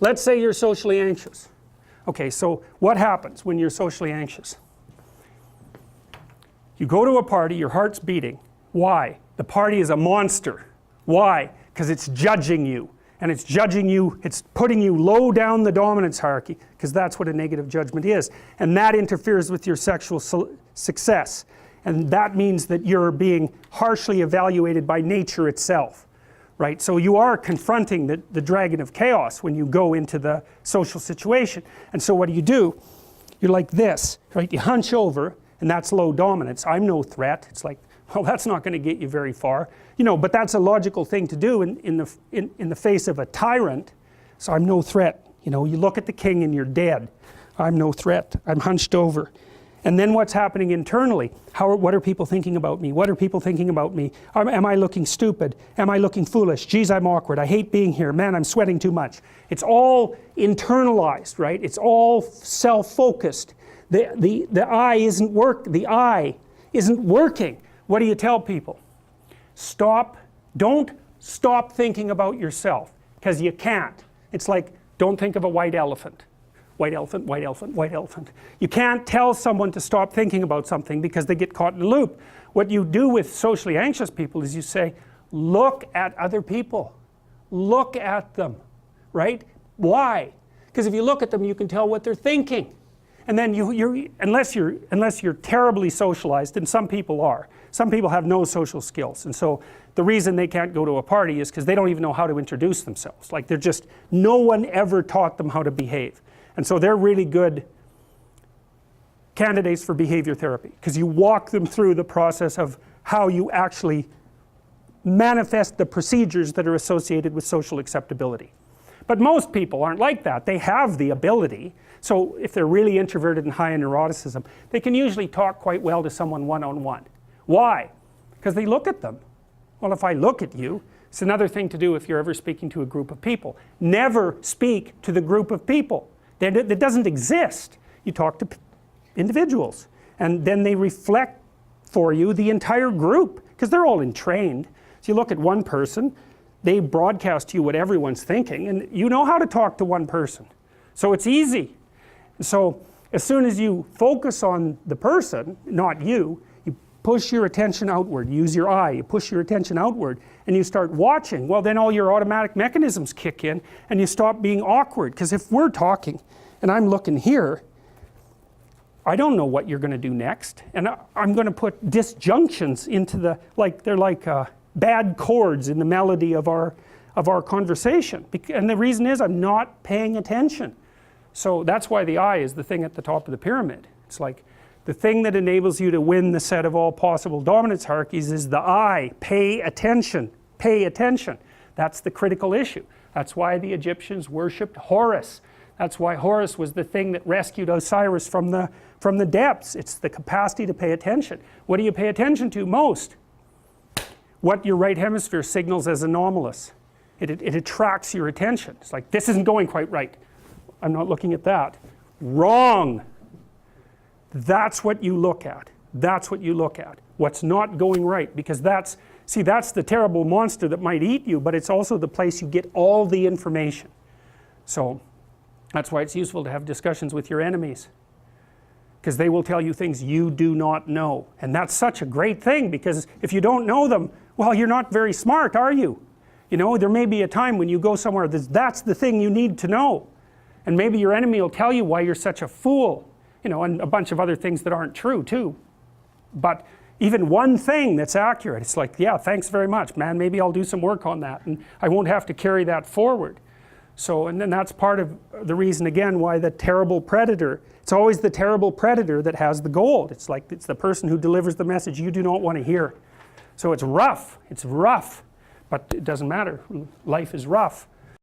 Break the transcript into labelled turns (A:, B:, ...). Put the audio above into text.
A: let's say you're socially anxious. Okay, so what happens when you're socially anxious? You go to a party, your heart's beating. Why? The party is a monster. Why? Because it's judging you. And it's judging you, it's putting you low down the dominance hierarchy, because that's what a negative judgment is. And that interferes with your sexual success. And that means that you're being harshly evaluated by nature itself. Right? So you are confronting the dragon of chaos when you go into the social situation. And so what do? You're like this, right? You hunch over, and that's low dominance. I'm no threat. It's like, well, that's not going to get you very far. You know, but that's a logical thing to do in the face of a tyrant. So I'm no threat. You know, you look at the king and you're dead. I'm no threat. I'm hunched over. And then what's happening internally? What are people thinking about me? What are people thinking about me? Am I looking stupid? Am I looking foolish? Geez, I'm awkward. I hate being here. Man, I'm sweating too much. It's all internalized, right? It's all self-focused. The eye isn't working. What do you tell people? Don't stop thinking about yourself, because you can't. It's like, don't think of a white elephant. White elephant, white elephant, white elephant. You can't tell someone to stop thinking about something because they get caught in a loop. What you do with socially anxious people is you say, look at other people. Look at them, right? Why? Because if you look at them, you can tell what they're thinking. And then unless you're terribly socialized, and some people are. Some people have no social skills, and so the reason they can't go to a party is because they don't even know how to introduce themselves. Like no one ever taught them how to behave. And so they're really good candidates for behavior therapy, because you walk them through the process of how you actually manifest the procedures that are associated with social acceptability. But most people aren't like that. They have the ability. So if they're really introverted and high in neuroticism, they can usually talk quite well to someone one-on-one. Why? Because they look at them. Well, if I look at you, it's another thing to do if you're ever speaking to a group of people. Never speak to the group of people. That doesn't exist. You talk to individuals, and then they reflect for you the entire group, because they're all entrained. So you look at one person, they broadcast to you what everyone's thinking, and you know how to talk to one person. So it's easy. So as soon as you focus on the person, not you, you push your attention outward, use your eye, you push your attention outward, and you start watching. Well, then all your automatic mechanisms kick in, and you stop being awkward. Because if we're talking and I'm looking here, I don't know what you're going to do next, and I'm going to put disjunctions into they're like bad chords in the melody of our conversation. And the reason is I'm not paying attention. So that's why the eye is the thing at the top of the pyramid. It's like the thing that enables you to win the set of all possible dominance hierarchies is the eye. Pay attention. Pay attention. That's the critical issue. That's why the Egyptians worshipped Horus. That's why Horus was the thing that rescued Osiris from the depths. It's the capacity to pay attention. What do you pay attention to most? What your right hemisphere signals as anomalous. It attracts your attention. It's like, this isn't going quite right. I'm not looking at that. Wrong. That's what you look at. That's what you look at. What's not going right. Because that's the terrible monster that might eat you, but it's also the place you get all the information. So that's why it's useful to have discussions with your enemies, because they will tell you things you do not know. And that's such a great thing, because if you don't know them, well, you're not very smart, are you? You know, there may be a time when you go somewhere that's the thing you need to know. And maybe your enemy will tell you why you're such a fool, you know, and a bunch of other things that aren't true too. But even one thing that's accurate, it's like, yeah, thanks very much, man, maybe I'll do some work on that, and I won't have to carry that forward. So, and then that's part of the reason, again, why the terrible predator, it's always the terrible predator that has the gold. It's like, it's the person who delivers the message you do not want to hear. So it's rough, but it doesn't matter. Life is rough.